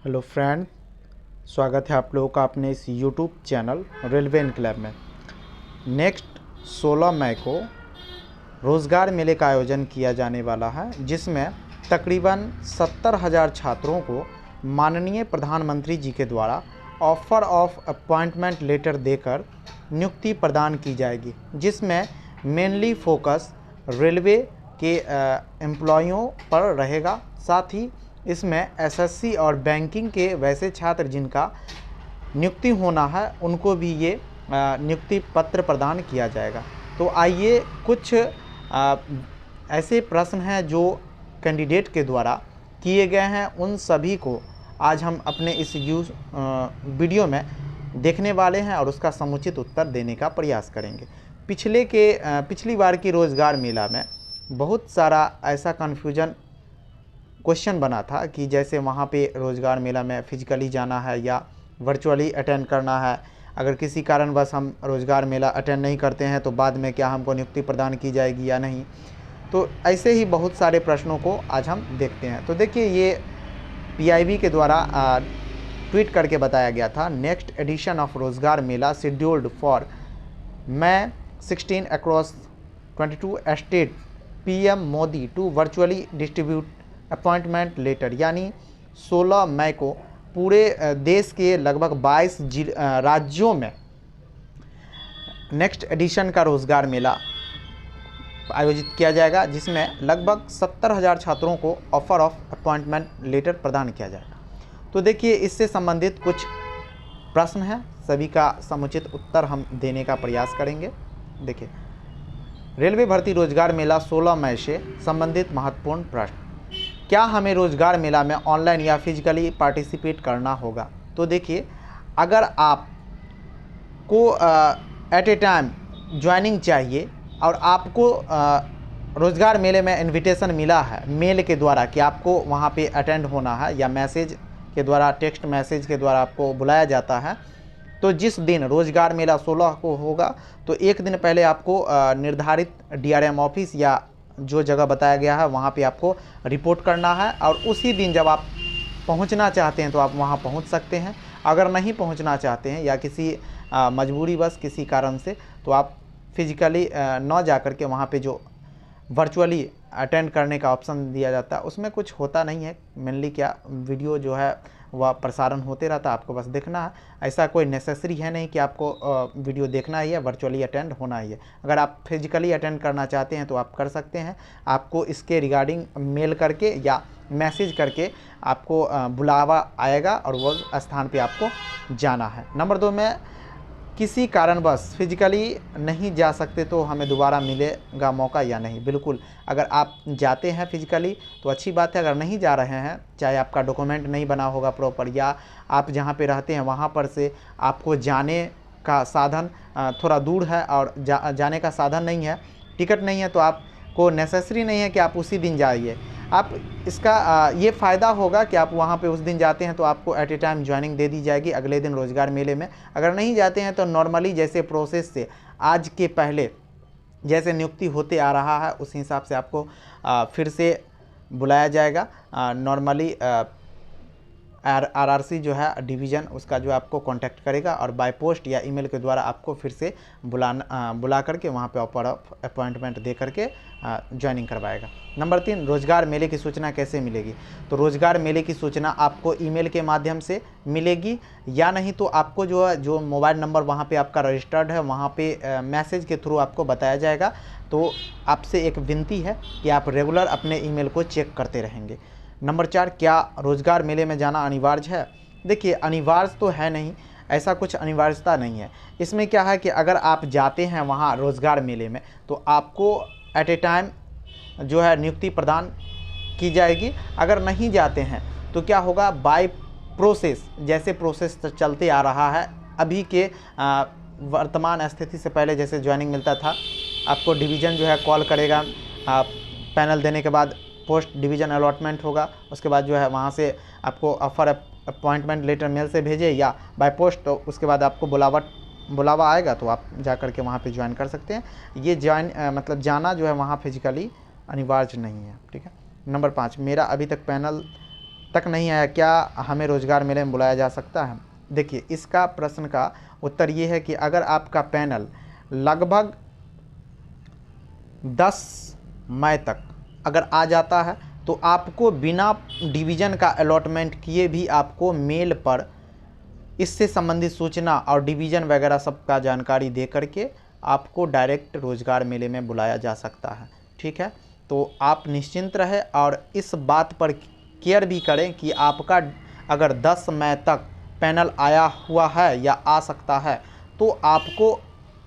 Hello friend, स्वागत है आप लोगों का अपने इस यूट्यूब चैनल रेलवे इनकलाब में। नेक्स्ट 16 मई को रोज़गार मेले का आयोजन किया जाने वाला है, जिसमें तकरीबन 70,000 छात्रों को माननीय प्रधानमंत्री जी के द्वारा ऑफ़र ऑफ अपॉइंटमेंट लेटर देकर नियुक्ति प्रदान की जाएगी, जिसमें मेनली फोकस रेलवे के एम्प्लॉयों पर रहेगा। साथ ही इसमें एसएससी और बैंकिंग के वैसे छात्र जिनका नियुक्ति होना है उनको भी ये नियुक्ति पत्र प्रदान किया जाएगा। तो आइए कुछ ऐसे प्रश्न हैं जो कैंडिडेट के द्वारा किए गए हैं, उन सभी को आज हम अपने इस वीडियो में देखने वाले हैं और उसका समुचित उत्तर देने का प्रयास करेंगे। पिछली बार की रोज़गार मेला में बहुत सारा ऐसा कन्फ्यूजन क्वेश्चन बना था कि जैसे वहाँ पे रोज़गार मेला में फिजिकली जाना है या वर्चुअली अटेंड करना है। अगर किसी कारणवश हम रोज़गार मेला अटेंड नहीं करते हैं तो बाद में क्या हमको नियुक्ति प्रदान की जाएगी या नहीं। तो ऐसे ही बहुत सारे प्रश्नों को आज हम देखते हैं। तो देखिए, ये पीआईबी के द्वारा ट्वीट करके बताया गया था, next edition of Rozgar Mela scheduled for May 16 across 22 state, PM Modi to virtually distribute appointment letter. यानी 16 मई को पूरे देश के लगभग 22 राज्यों में नेक्स्ट एडिशन का रोज़गार मेला आयोजित किया जाएगा, जिसमें लगभग 70,000 छात्रों को ऑफ़र ऑफ अपॉइंटमेंट लेटर प्रदान किया जाएगा। तो देखिए, इससे संबंधित कुछ प्रश्न हैं, सभी का समुचित उत्तर हम देने का प्रयास करेंगे। देखिए, रेलवे भर्ती रोजगार मेला 16 मई से संबंधित महत्वपूर्ण प्रश्न। क्या हमें रोजगार मेला में ऑनलाइन या फिजिकली पार्टिसिपेट करना होगा? तो देखिए, अगर आपको एट ए टाइम ज्वाइनिंग चाहिए और आपको रोजगार मेले में इनविटेशन मिला है मेल के द्वारा कि आपको वहां पे अटेंड होना है, या मैसेज के द्वारा, टेक्स्ट मैसेज के द्वारा आपको बुलाया जाता है, तो जिस दिन रोज़गार मेला 16 को होगा तो एक दिन पहले आपको निर्धारित डीआरएम ऑफिस या जो जगह बताया गया है वहाँ पे आपको रिपोर्ट करना है। और उसी दिन जब आप पहुँचना चाहते हैं तो आप वहाँ पहुँच सकते हैं। अगर नहीं पहुँचना चाहते हैं या किसी मजबूरी बस किसी कारण से, तो आप फिजिकली न जा कर के वहाँ पे जो वर्चुअली अटेंड करने का ऑप्शन दिया जाता है उसमें कुछ होता नहीं है। मेनली क्या, वीडियो जो है वह प्रसारण होते रहता है, आपको बस देखना है। ऐसा कोई नेसेसरी है नहीं कि आपको वीडियो देखना ही है, वर्चुअली अटेंड होना ही है। अगर आप फिजिकली अटेंड करना चाहते हैं तो आप कर सकते हैं। आपको इसके रिगार्डिंग मेल करके या मैसेज करके आपको बुलावा आएगा और वो स्थान पे आपको जाना है। नंबर 2 में, किसी कारणवश फिजिकली नहीं जा सकते तो हमें दोबारा मिलेगा मौका या नहीं? बिल्कुल, अगर आप जाते हैं फिजिकली तो अच्छी बात है। अगर नहीं जा रहे हैं, चाहे आपका डॉक्यूमेंट नहीं बना होगा प्रॉपर, या आप जहां पे रहते हैं वहां पर से आपको जाने का साधन थोड़ा दूर है और जाने का साधन नहीं है, टिकट नहीं है, तो आपको नेसेसरी नहीं है कि आप उसी दिन जाइए। आप इसका ये फ़ायदा होगा कि आप वहाँ पे उस दिन जाते हैं तो आपको एट ए टाइम ज्वाइनिंग दे दी जाएगी अगले दिन रोज़गार मेले में। अगर नहीं जाते हैं तो नॉर्मली जैसे प्रोसेस से आज के पहले जैसे नियुक्ति होते आ रहा है उस हिसाब से आपको फिर से बुलाया जाएगा। नॉर्मली आरआरसी जो है डिवीज़न, उसका जो आपको कांटेक्ट करेगा और बाय पोस्ट या ईमेल के द्वारा आपको फिर से बुला करके वहाँ पे ऑफर ऑफ अपॉइंटमेंट दे करके ज्वाइनिंग करवाएगा। नंबर 3, रोज़गार मेले की सूचना कैसे मिलेगी? तो रोज़गार मेले की सूचना आपको ईमेल के माध्यम से मिलेगी, या नहीं तो आपको जो मोबाइल नंबर वहाँ पे आपका रजिस्टर्ड है वहाँ पे मैसेज के थ्रू आपको बताया जाएगा। तो आपसे एक विनती है कि आप रेगुलर अपने ईमेल को चेक करते रहेंगे। नंबर 4, क्या रोज़गार मेले में जाना अनिवार्य है? देखिए, अनिवार्य तो है नहीं, ऐसा कुछ अनिवार्यता नहीं है। इसमें क्या है कि अगर आप जाते हैं वहाँ रोज़गार मेले में तो आपको एट ए टाइम जो है नियुक्ति प्रदान की जाएगी। अगर नहीं जाते हैं तो क्या होगा, बाय प्रोसेस, जैसे प्रोसेस चलते आ रहा है अभी के वर्तमान स्थिति से पहले जैसे ज्वाइनिंग मिलता था, आपको डिवीज़न जो है कॉल करेगा, पैनल देने के बाद पोस्ट डिवीज़न अलॉटमेंट होगा, उसके बाद जो है वहाँ से आपको ऑफ़र अपॉइंटमेंट लेटर मेल से भेजे या बाय पोस्ट, तो उसके बाद आपको बुलावा आएगा तो आप जा कर के वहाँ पे ज्वाइन कर सकते हैं। ये मतलब जाना जो है वहाँ फिजिकली अनिवार्य नहीं है। ठीक है। नंबर 5, मेरा अभी तक पैनल तक नहीं आया, क्या हमें रोज़गार मेले में बुलाया जा सकता है? देखिए, इसका प्रश्न का उत्तर ये है कि अगर आपका पैनल लगभग 10 मई तक अगर आ जाता है तो आपको बिना डिवीज़न का अलॉटमेंट किए भी आपको मेल पर इससे संबंधित सूचना और डिवीज़न वगैरह सब का जानकारी दे करके आपको डायरेक्ट रोज़गार मेले में बुलाया जा सकता है। ठीक है, तो आप निश्चिंत रहें और इस बात पर केयर भी करें कि आपका अगर 10 मई तक पैनल आया हुआ है या आ सकता है तो आपको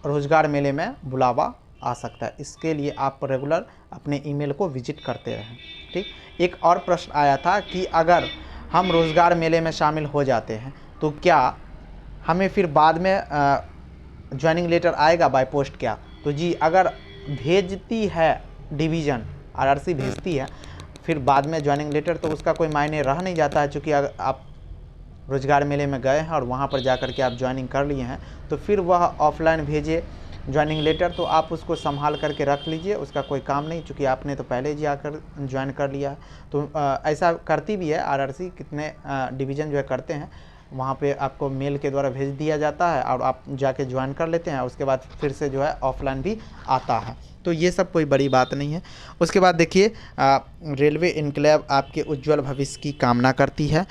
रोज़गार मेले में बुलावा आ सकता है। इसके लिए आप रेगुलर अपने ईमेल को विजिट करते रहें। ठीक, एक और प्रश्न आया था कि अगर हम रोज़गार मेले में शामिल हो जाते हैं तो क्या हमें फिर बाद में ज्वाइनिंग लेटर आएगा बाय पोस्ट क्या? तो जी, अगर भेजती है डिवीज़न, आरआरसी भेजती है, फिर बाद में ज्वाइनिंग लेटर तो उसका कोई मायने रह नहीं जाता है, क्योंकि अगर आप रोज़गार मेले में गए हैं और वहाँ पर जा कर के आप ज्वाइनिंग कर लिए हैं तो फिर वह ऑफलाइन भेजे ज्वाइनिंग लेटर तो आप उसको संभाल करके रख लीजिए, उसका कोई काम नहीं, क्योंकि आपने तो पहले जाकर ज्वाइन कर लिया है। तो ऐसा करती भी है आरआरसी, कितने डिवीज़न जो है करते हैं, वहाँ पे आपको मेल के द्वारा भेज दिया जाता है और आप जाके ज्वाइन कर लेते हैं, उसके बाद फिर से जो है ऑफलाइन भी आता है। तो ये सब कोई बड़ी बात नहीं है। उसके बाद देखिए, रेलवे इनक्लेव आपके उज्जवल भविष्य की कामना करती है।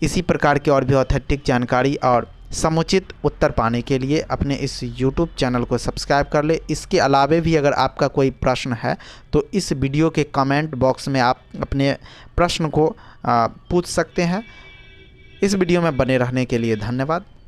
इसी प्रकार की और भी ऑथेंटिक जानकारी और समुचित उत्तर पाने के लिए अपने इस YouTube चैनल को सब्सक्राइब कर ले। इसके अलावे भी अगर आपका कोई प्रश्न है तो इस वीडियो के कमेंट बॉक्स में आप अपने प्रश्न को पूछ सकते हैं। इस वीडियो में बने रहने के लिए धन्यवाद।